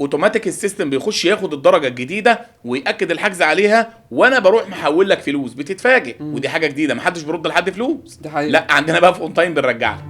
اوتوماتيك السيستم بيخش ياخد الدرجه الجديده وياكد الحجز عليها، وانا بروح محول لك فلوس. بتتفاجئ ودي حاجه جديده، محدش بيرد لحد فلوس. دي حقيقة. لا، عندنا بقى في اون تايم بنرجع لك.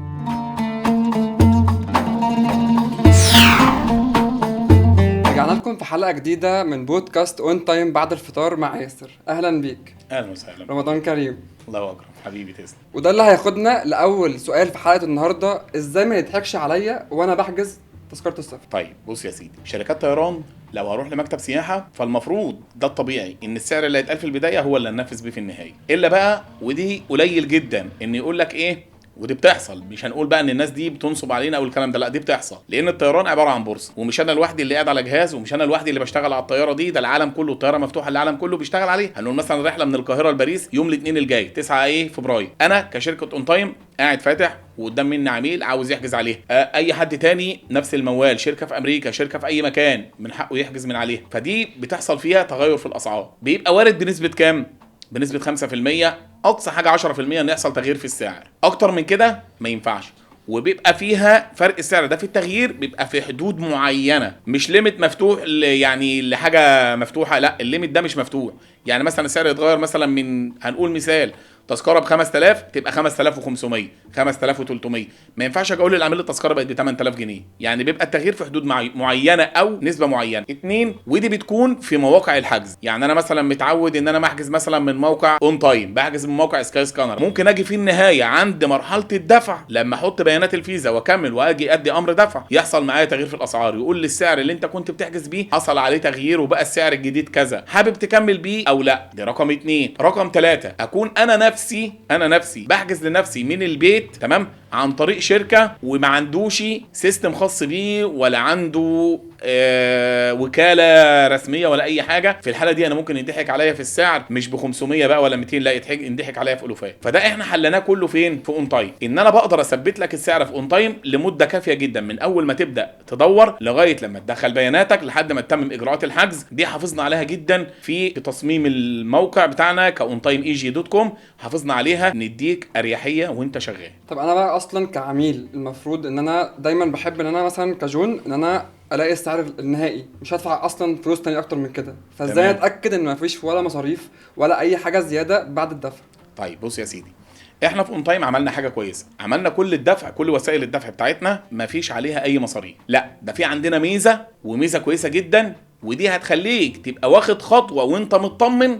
رجعنا لكم في حلقة جديدة من بودكاست اون تايم بعد الفطار مع ياسر. اهلا بيك. اهلا وسهلا. رمضان كريم. الله اكبر حبيبي، تسلم. وده اللي هياخدنا لاول سؤال في حلقة النهاردة: ازاي ما يضحكش عليا وانا بحجز تذكرة السفر؟ طيب بص يا سيدي، شركات طيران لو هروح لمكتب سياحه فالمفروض ده الطبيعي ان السعر اللي هيتقال في البدايه هو اللي هننفذ بيه في النهايه. الا بقى ودي قليل جدا ان يقول لك ايه، ودي بتحصل. مش هنقول بقى ان الناس دي بتنصب علينا او الكلام ده، لا دي بتحصل، لان الطيران عباره عن بورصه، ومش انا لوحدي اللي قاعد على جهاز، ومش انا لوحدي اللي بشتغل على الطياره دي، ده العالم كله، الطياره مفتوحه، العالم كله بيشتغل عليها. هنقول مثلا رحله من القاهره لباريس يوم الاثنين الجاي 9 فبراير، انا كشركه اون تايم قاعد فاتح وقدام مني عميل عاوز يحجز عليها. اي حد تاني نفس الموال، شركه في امريكا، شركه في اي مكان، من حقه يحجز من عليها. فدي بتحصل فيها تغير في الاسعار، بيبقى وارد بنسبه كام؟ بنسبه 5%، اقصى حاجه 10% ان يحصل تغيير في السعر. اكتر من كده ما ينفعش. وبيبقى فيها فرق السعر ده في التغيير بيبقى في حدود معينه، مش ليميت مفتوح يعني لحاجه مفتوحه، لا الليميت ده مش مفتوح. يعني مثلا السعر يتغير مثلا من، هنقول مثال، تذكره ب 5000 تبقى 5500 5300. ما ينفعش اقول للعميل التذكره بقت ب 8000 جنيه. يعني بيبقى التغيير في حدود معينه او نسبه معينه. 2، ودي بتكون في مواقع الحجز. يعني انا مثلا متعود ان انا بحجز مثلا من موقع اون تايم، بحجز من موقع سكاي سكانر، ممكن اجي في النهايه عند مرحله الدفع لما احط بيانات الفيزا واكمل واجي ادي امر دفع، يحصل معايا تغيير في الاسعار، يقول لي السعر اللي انت كنت بتحجز بيه حصل عليه تغيير وبقى السعر الجديد كذا، حابب تكمل بيه او لا. دي رقم 2. رقم 3، اكون انا نفسي بحجز لنفسي من البيت، تمام، عن طريق شركه وما عندوش سيستم خاص بيه ولا عنده وكاله رسميه ولا اي حاجه. في الحاله دي انا ممكن يضحك عليا في السعر، مش ب 500 بقى ولا 200، لا يضحك عليا في الوفات. فده احنا حلناه كله فين؟ في اون تايم. ان انا بقدر اثبت لك السعر في اون تايم لمده كافيه جدا، من اول ما تبدا تدور لغايه لما تدخل بياناتك لحد ما تتمم اجراءات الحجز. دي حافظنا عليها جدا في تصميم الموقع بتاعنا كاون تايم eg.com، حافظنا عليها نديك اريحيه وانت شغال. طب انا بقى اصلا كعميل المفروض ان انا دايما بحب ان انا مثلا كجون ان انا الاقي السعر النهائي، مش هدفع اصلا فلوس تاني اكتر من كده. فازاي تمام. اتاكد ان مفيش ولا مصاريف ولا اي حاجه زياده بعد الدفع؟ طيب بص يا سيدي، احنا في اون تايم عملنا حاجه كويسه، عملنا كل الدفع، كل وسائل الدفع بتاعتنا ما فيش عليها اي مصاريف. لا ده في عندنا ميزه، وميزه كويسه جدا، ودي هتخليك تبقى واخد خطوه وانت مطمن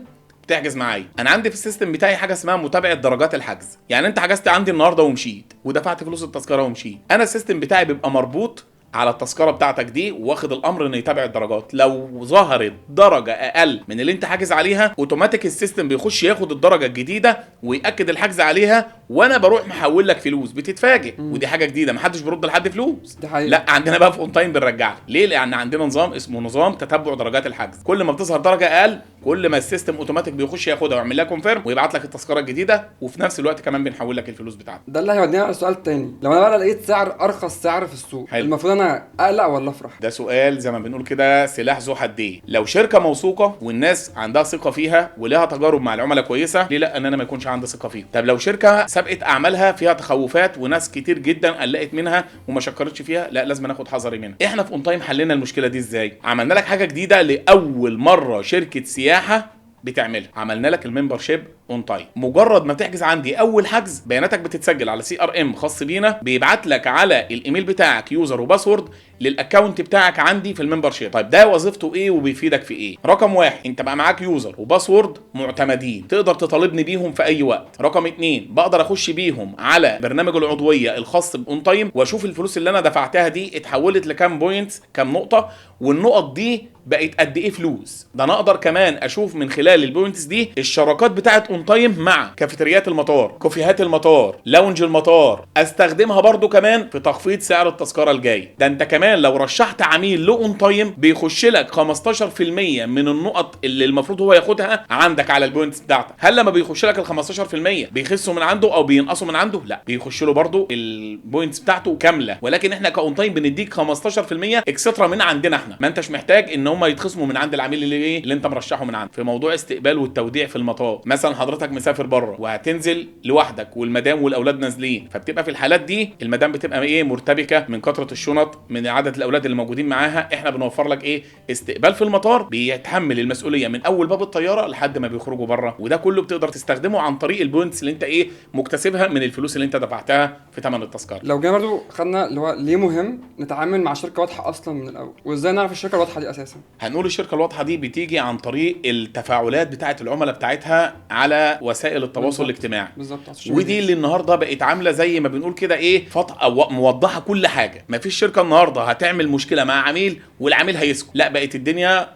تحجز معايا. انا عندي في السيستم بتاعي حاجه اسمها متابعه درجات الحجز. يعني انت حجزت عندي النهارده ومشيت ودفعت فلوس التذكره ومشيت، انا السيستم بتاعي بيبقى مربوط على التذكره بتاعتك دي، واخد الامر انه يتابع الدرجات. لو ظهرت درجه اقل من اللي انت حاجز عليها، اوتوماتيك السيستم بيخش ياخد الدرجه الجديده وياكد الحجز عليها، وانا بروح محول لك فلوس. بتتفاجئ ودي حاجه جديده، محدش بيرد لحد فلوس. دي حقيقة. لا، عندنا بقى في اون تايم بنرجع لك. ليه؟ لان عندنا نظام اسمه نظام تتبع درجات الحجز. كل ما بتظهر درجه اقل، كل ما السيستم اوتوماتيك بيخش ياخدها ويعمل لها كونفيرم ويبعت لك التذكره الجديده، وفي نفس الوقت كمان بنحول لك الفلوس بتاعتك. ده اللي هيودينا على السؤال التاني: لو انا بقى لقيت سعر ارخص سعر في السوق، حلو. المفروض انا اقلق ولا افرح؟ ده سؤال زي ما بنقول كده سلاح ذو حدين. لو شركه موثوقه والناس عندها ثقه فيها ولها تجارب مع العملاء كويسه، ليه لا ان انا ما يكونش عندي ثقه فيها؟ طب لو شركه سابقه اعمالها فيها تخوفات وناس كتير جدا قلقت منها وما شكرتش فيها، لا لازم ناخد حذري منها. احنا في اون تايم حلينا المشكله دي ازاي؟ عملنا لك حاجه جديده لاول مره شركه سياحه بتعملها، عملنا لك الممبر شيب اون تايم. مجرد ما تحجز عندي اول حجز، بياناتك بتتسجل على CRM خاص بينا، بيبعت لك على الايميل بتاعك يوزر وباسورد للاكونت بتاعك عندي في الممبر شيب. طيب ده وظيفته ايه وبيفيدك في ايه؟ رقم 1، انت بقى معاك يوزر وباسورد معتمدين تقدر تطالبني بيهم في اي وقت. رقم 2، بقدر اخش بيهم على برنامج العضويه الخاص باون تايم واشوف الفلوس اللي انا دفعتها دي اتحولت لكام بوينتس، كام نقطه، والنقط دي بقت قد ايه فلوس. ده انا اقدر كمان اشوف من خلال البوينتس دي الشراكات بتاعت اون تايم مع كافيتريات المطار، كوفيهات المطار، لاونج المطار، استخدمها برضو كمان في تخفيض سعر التذكره الجاي. ده انت كمان لو رشحت عميل لاون تايم بيخش لك 15% من النقط اللي المفروض هو ياخدها عندك على البوينتس بتاعتك. هل لما بيخش لك ال 15% بيخسوا من عنده او بينقصوا من عنده؟ لا، بيخش له برضو البوينتس بتاعته كامله، ولكن احنا كاون تايم بنديك 15% اكسترا من عندنا احنا، ما انتش محتاج ان هم يتخصموا من عند العميل اللي انت مرشحه من عنده. في موضوع استقبال والتوديع في المطار، مثلا وحضرتك مسافر بره وهتنزل لوحدك والمدام والاولاد نازلين، فبتبقى في الحالات دي المدام بتبقى ايه مرتبكه من كثره الشنط، من عدد الاولاد اللي موجودين معاها. احنا بنوفر لك ايه استقبال في المطار، بيتحمل المسؤوليه من اول باب الطياره لحد ما بيخرجوا بره، وده كله بتقدر تستخدمه عن طريق البوينتس اللي انت ايه مكتسبها من الفلوس اللي انت دفعتها في ثمن التذكره. لو جينا برضو خدنا اللي هو ليه مهم نتعامل مع شركه واضحه اصلا من الاول، وازاي نعرف الشركه الواضحه دي اساسا؟ هنقول الشركه الواضحه دي بتيجي عن طريق التفاعلات بتاعه العملاء بتاعتها على وسائل التواصل الاجتماعي، بالظبط. ودي اللي النهارده بقت عامله زي ما بنقول كده ايه او موضحه كل حاجه. مفيش شركه النهارده هتعمل مشكله مع عميل والعميل هيسكت، لا بقت الدنيا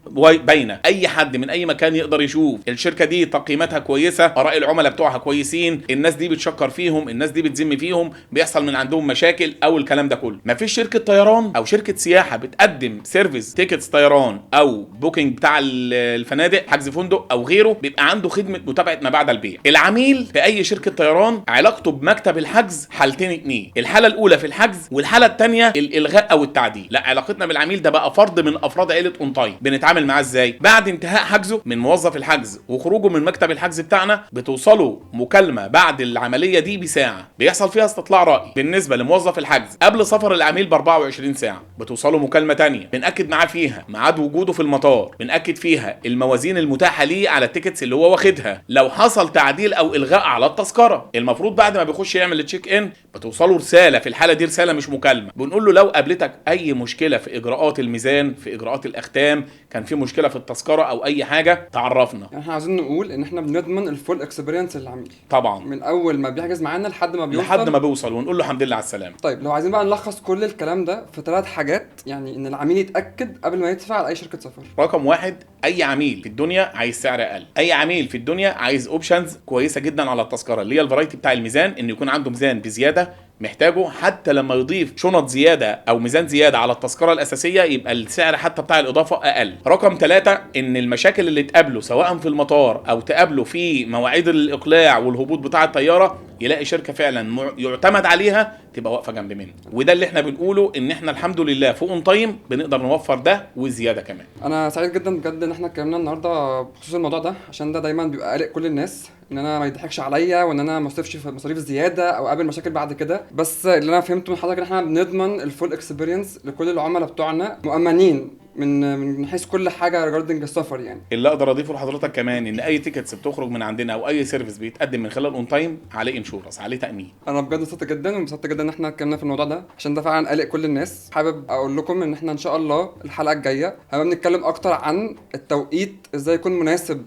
باينه، اي حد من اي مكان يقدر يشوف الشركه دي تقييماتها كويسه، اراء العملاء بتوعها كويسين، الناس دي بتشكر فيهم، الناس دي بتذم فيهم، بيحصل من عندهم مشاكل او الكلام ده كله. مفيش شركه طيران او شركه سياحه بتقدم سيرفيس تيكتس طيران او بوكينج بتاع الفنادق، حجز فندق او غيره، بيبقى عنده خدمه متابعه ما بعد البيع. العميل في اي شركه طيران علاقته بمكتب الحجز حالتين اتنين، الحاله الاولى في الحجز والحاله الثانيه الالغاء او التعديل. لا، علاقتنا بالعميل ده بقى فرد من افراد عيله اون تايم. بنتعامل معاه ازاي؟ بعد انتهاء حجزه من موظف الحجز وخروجه من مكتب الحجز بتاعنا، بتوصله مكالمه بعد العمليه دي بساعه بيحصل فيها استطلاع راي بالنسبه لموظف الحجز قبل سفر العميل ب 24 ساعه، بتوصله مكالمه ثانيه بنأكد معاه فيها ميعاد وجوده في المطار، بنأكد فيها الموازين المتاحه ليه على التيكتس اللي هو واخدها، لو حصل تعديل او الغاء على التذكره. المفروض بعد ما بيخش يعمل التشيك ان بتوصله رساله، في الحاله دي رساله مش مكالمه، بنقول له لو قابلتك اي مشكله في اجراءات الميزان، في اجراءات الاختام، كان في مشكله في التذكره او اي حاجه تعرفنا. يعني احنا عايزين نقول ان احنا بنضمن الفول اكسبيرينس للعميل طبعا من اول ما بيحجز معانا لحد ما بيوصل ونقول له الحمد لله على السلامه. طيب لو عايزين بقى نلخص كل الكلام ده في 3 حاجات، يعني ان العميل يتاكد قبل ما يدفع لاي شركه سفر. رقم 1، اي عميل في الدنيا عايز سعر اقل، اي عميل في الدنيا عايز اوبشنز كويسه جدا على التذكره، اللي هي الفرايتي بتاع الميزان، ان يكون عنده ميزان بزياده محتاجه، حتى لما يضيف شنط زياده او ميزان زياده على التذكره الاساسيه يبقى السعر حتى بتاع الاضافه اقل. رقم 3، ان المشاكل اللي تقابله سواء في المطار او تقابله في مواعيد الاقلاع والهبوط بتاع الطياره يلاقي شركه فعلا يعتمد عليها تبقى واقفه جنب منه. وده اللي احنا بنقوله، ان احنا الحمد لله في اون تايم بنقدر نوفر ده وزياده كمان. انا سعيد جدا بجد ان احنا اتكلمنا النهارده بخصوص الموضوع ده، عشان ده دايما بيبقى قلق كل الناس، ان انا ما يضحكش عليا وان انا ما اصرفش في مصاريف زياده او اقابل مشاكل بعد كده. بس اللي انا فهمته من حضرتك ان احنا بنضمن الفول اكسبيرينس لكل العملاء بتوعنا، مؤمنين من حيث كل حاجه ريجاردنج السفر. يعني اللي اقدر اضيفه لحضرتك كمان ان اي تيكتس بتخرج من عندنا او اي سيرفيس بيتقدم من خلال اون تايم عليه انشورنس، عليه تامين. انا بجد مبسوط جدا وانبسطت جدا ان احنا اتكلمنا في الموضوع ده، عشان ده فعلا قلق كل الناس. حابب اقول لكم ان احنا ان شاء الله الحلقه الجايه هنبقى بنتكلم اكتر عن التوقيت ازاي يكون مناسب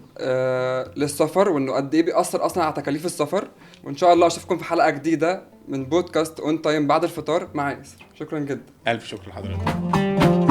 للسفر، وانه قد ايه بيأثر اصلا على تكاليف السفر. وان شاء الله اشوفكم في حلقه جديده من بودكاست اون تايم بعد الفطار مع ياسر. شكرا جدا. الف شكر لحضرتك.